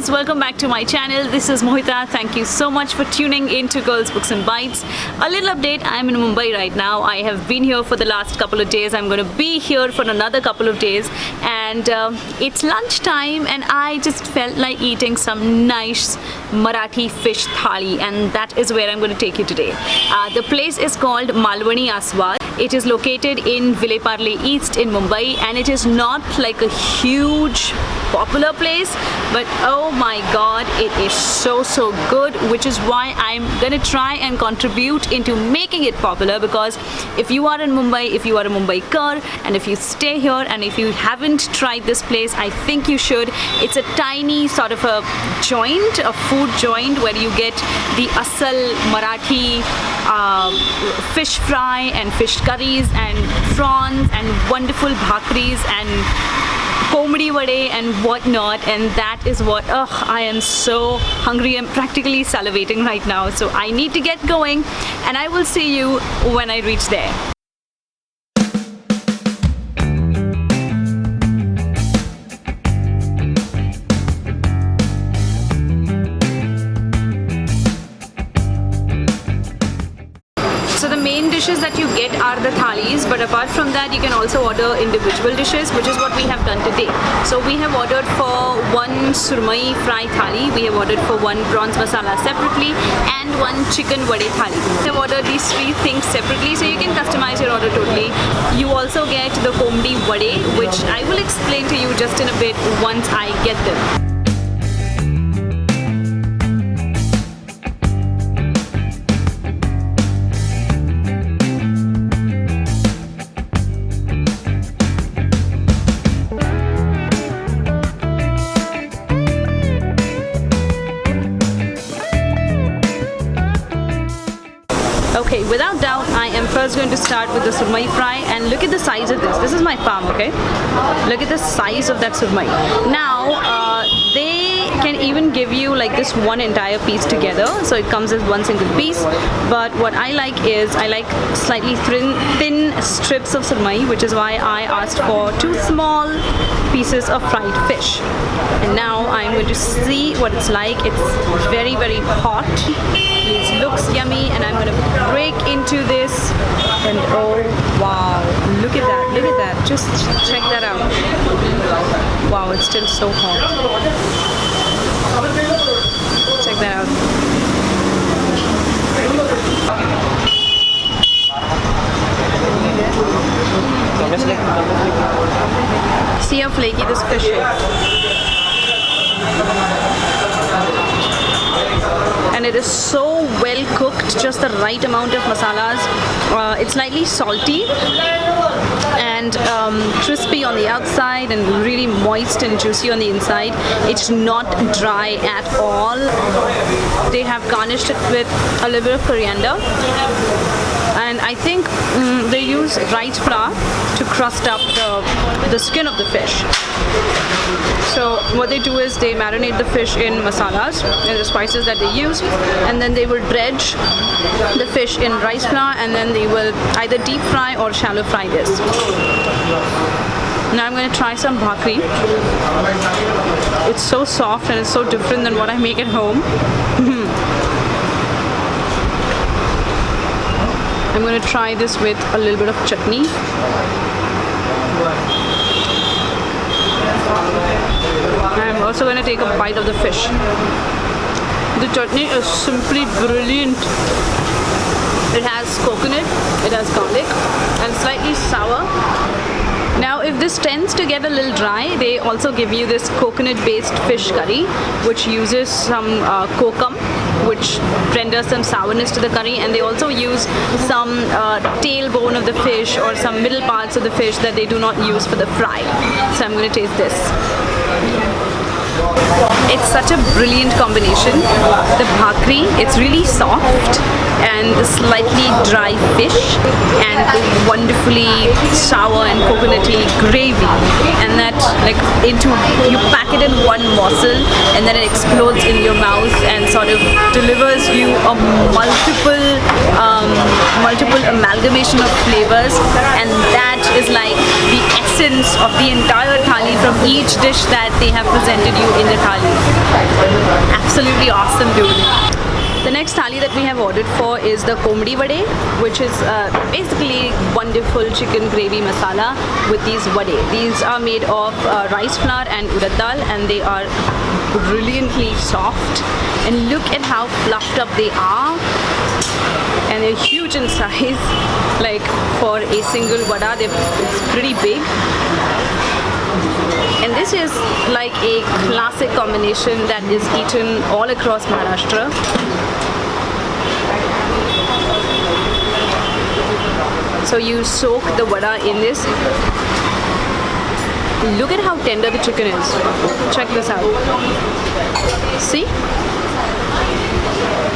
guys, welcome back to my channel. This is Mohita. Thank you so much for tuning in to Girls Books and Bites. A little update, I'm in Mumbai right now. I have been here for the last couple of days. I'm going to be here for another couple of days, and it's lunchtime and I just felt like eating some nice Marathi fish thali, and that is where I'm going to take you today. The place is called Malwani Aswad. It is located in Parle East in Mumbai, and it is not like a huge popular place, but oh my god, it is so good, which is why I'm gonna try and contribute into making it popular. Because if you are in Mumbai, if you are a Mumbaikar, and if you stay here and if you haven't tried this place, I think you should. It's a tiny sort of a joint, a food joint, where you get the asal Marathi fish fry and fish curries and prawns and wonderful bhakris and komdi vade and whatnot, and that is what I am so hungry. I'm practically salivating right now, so I need to get going, and I will see you when I reach there. So the main dishes that you get are the thalis, but apart from that you can also order individual dishes, which is what we have done today. So we have ordered for one surmai fry thali, we have ordered for one prawns masala separately, and one chicken vade thali. We have ordered these three things separately, so you can customize your order totally. You also get the komdi vade, which I will explain to you just in a bit once I get them. Okay, without doubt, I am first going to start with the surmai fry, and look at the size of this. This is my palm, okay? Look at the size of that surmai. Now, they can even give you like this one entire piece together, so it comes as one single piece. But what I like is, I like slightly thin strips of surmai, which is why I asked for two small pieces of fried fish. And now I'm going to see what it's like. It's very hot. It looks yummy, and I'm going to break into this, and oh wow, look at that, just check that out. Wow, it's still so hot. Check that out. See how flaky this fish is. And it is so well cooked, just the right amount of masalas. It's slightly salty and crispy on the outside, and really moist and juicy on the inside. It's not dry at all. They have garnished it with a little bit of coriander, and I think they use rice flour to crust up the skin of the fish. So what they do is they marinate the fish in masalas and the spices that they use, and then they will dredge the fish in rice flour, and then they will either deep fry or shallow fry this. Now I'm going to try some bhakri. It's so soft and it's so different than what I make at home. I'm going to try this with a little bit of chutney. I'm also going to take a bite of the fish. The chutney is simply brilliant. It has coconut, it has garlic, and slightly sour. Now, if this tends to get a little dry, they also give you this coconut-based fish curry, which uses some kokum, which renders some sourness to the curry, and they also use some tailbone of the fish or some middle parts of the fish that they do not use for the fry. So I'm going to taste this. It's such a brilliant combination. The bhakri, it's really soft, and the slightly dry fish, and the wonderfully sour and coconutty gravy, and that like you pack it in one morsel, and then it explodes in your mouth and sort of delivers you a multiple amalgamation of flavors, and that is like the essence of the entire thali from each dish that they have presented you in the thali. that we have ordered for is the komdi vade, which is basically wonderful chicken gravy masala with these vade. These are made of rice flour and urad dal, and they are brilliantly soft. And look at how fluffed up they are. And they're huge in size. Like for a single vada, it's pretty big. And this is like a classic combination that is eaten all across Maharashtra. So you soak the vada in this. Look at how tender the chicken is. Check this out. See?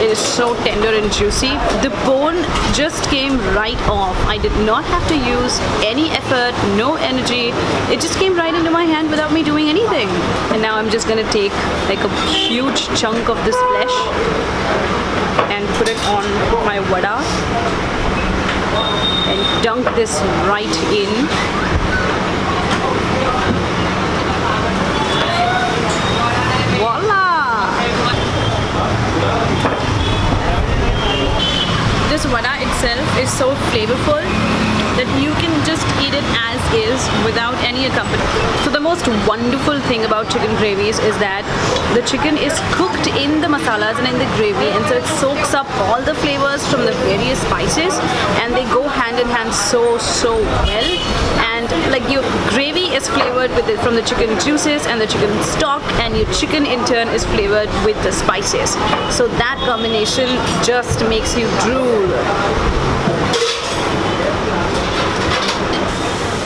It is so tender and juicy. The bone just came right off. I did not have to use any effort, no energy. It just came right into my hand without me doing anything. And now I'm just gonna take like a huge chunk of this flesh and put it on my vada and dunk this right in. Voila! This vada itself is so flavorful that you can just eat it as is without any accompaniment. So the most wonderful thing about chicken gravies is that the chicken is cooked in the masalas and in the gravy, and so it soaks up all the flavors from the various spices, and they go hand in hand so well. And like your gravy is flavored with it from the chicken juices and the chicken stock, and your chicken in turn is flavored with the spices. So that combination just makes you drool.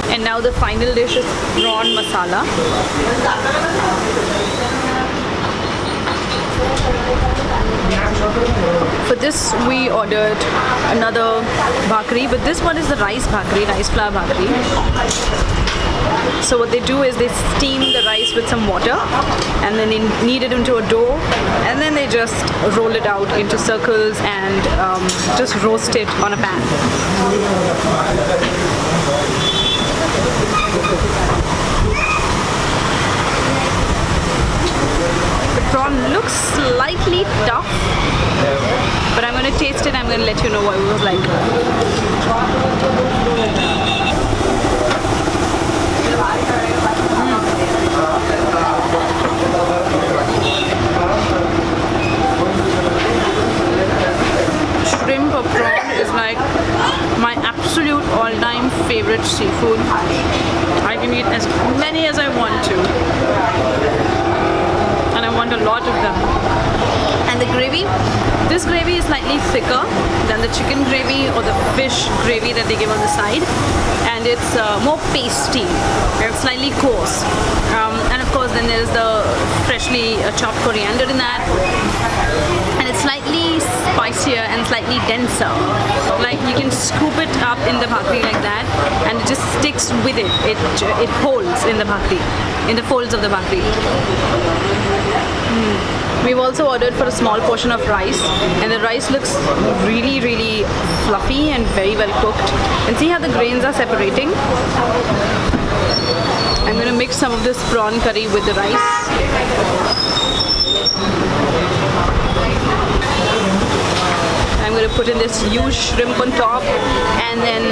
And now the final dish is prawn masala. For this we ordered another bhakri, but this one is the rice bhakri, rice flour bhakri. So what they do is they steam the rice with some water, and then they knead it into a dough, and then they just roll it out into circles and just roast it on a pan. The prawn looks slightly tough, but I'm going to taste it. I'm going to let you know what it was like. Shrimp or prawn is like my absolute all-time favorite seafood. I can eat as many as I want to, and I want a lot of them. And the gravy, this gravy is slightly thicker than the chicken gravy or the fish gravy that they give on the side, and it's more pasty and slightly coarse. And of course then there's the freshly chopped coriander in that, and it's slightly spicier and slightly denser. Like you can scoop it up in the bhakri like that, and it just sticks with it. It holds in the bhakri, in the folds of the bhakri. We've also ordered for a small portion of rice, and the rice looks really fluffy and very well cooked. And see how the grains are separating? I'm going to mix some of this prawn curry with the rice. I'm going to put in this huge shrimp on top, and then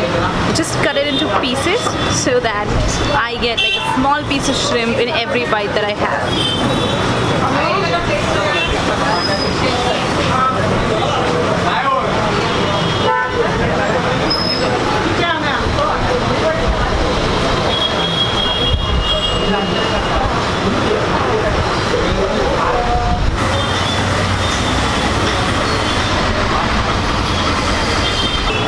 just cut it into pieces so that I get like a small piece of shrimp in every bite that I have.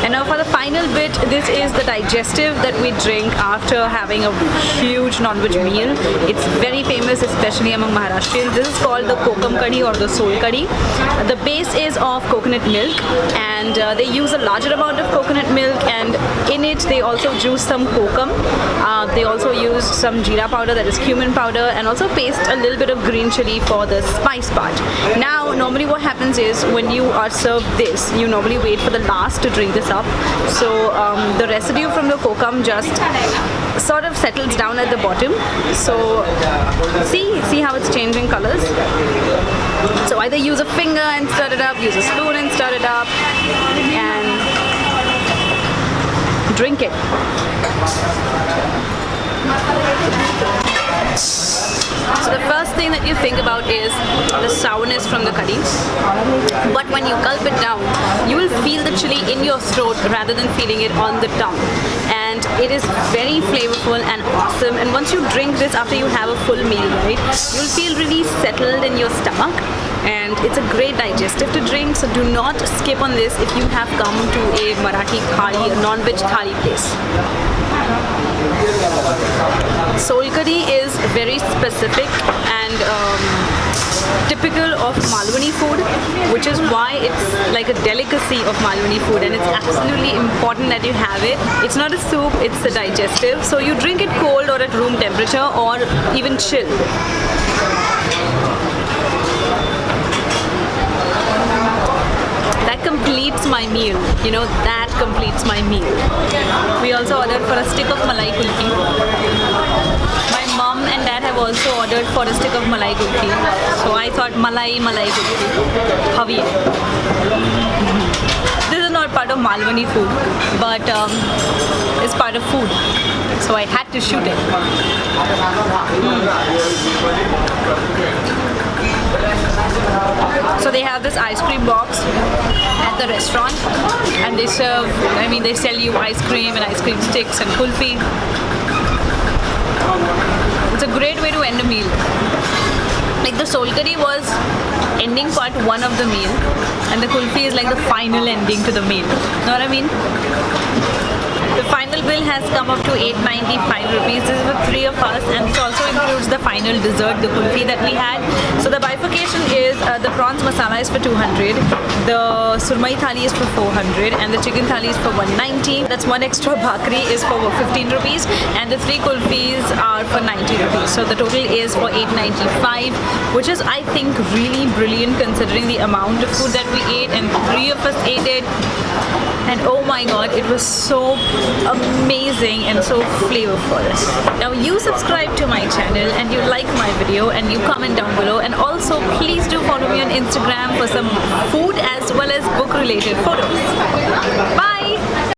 And now for the final bit, this is the digestive that we drink after having a huge non-veg meal. It's very famous, especially among Maharashtrians. This is called the kokam kadhi or the sol kadhi. The base is of coconut milk, and they use a larger amount of coconut milk, and in it they also juice some kokum. They also use some jeera powder, that is cumin powder, and also paste a little bit of green chili for the spice part. Now normally what happens is when you are served this, you normally wait for the last to drink this up. So the residue from the kokum just sort of settles down at the bottom. So see how it's changing colors. So I Either use a finger and stir it up, use a spoon and stir it up, and drink it. So the first thing that you think about is the sourness from the curry, but when you gulp it down, you will feel the chili in your throat rather than feeling it on the tongue. And it is very flavorful and awesome. And once you drink this after you have a full meal, right, you'll feel really settled in your stomach. And it's a great digestive to drink, so do not skip on this if you have come to a Marathi thali, a non-veg thali place. Soul curry is very specific and typical of Malwani food, which is why it's like a delicacy of Malwani food, and it's absolutely important that you have it. It's not a soup, it's a digestive, so you drink it cold or at room temperature or even chill. That completes my meal, you know, that completes my meal. We also ordered for a stick of malai kulfi. My mom and dad have also ordered for a stick of malai kulfi. So I thought malai kulfi. Havi. This is not part of Malwani food, but it's part of food. So I had to shoot it. So they have this ice cream box at the restaurant, and they serve, they sell you ice cream and ice cream sticks and kulfi. It's a great way to end a meal. Like the soul curry was ending part one of the meal, and the kulfi is like the final ending to the meal. Know what I mean? The final bill has come up to 895 rupees. This is for 3 of us, and this also includes the final dessert, the kulfi that we had. So the bifurcation is the prawns masala is for 200, the surmai thali is for 400, and the chicken thali is for 190. That's one extra bhakri is for 15 rupees, and the 3 kulfis are for 90 rupees. So the total is for 895, which is, I think, really brilliant considering the amount of food that we ate, and 3 of us ate it. And oh my god, it was so amazing and so flavorful. Now you subscribe to my channel and you like my video and you comment down below, and also please do follow me on Instagram for some food as well as book related photos. Bye!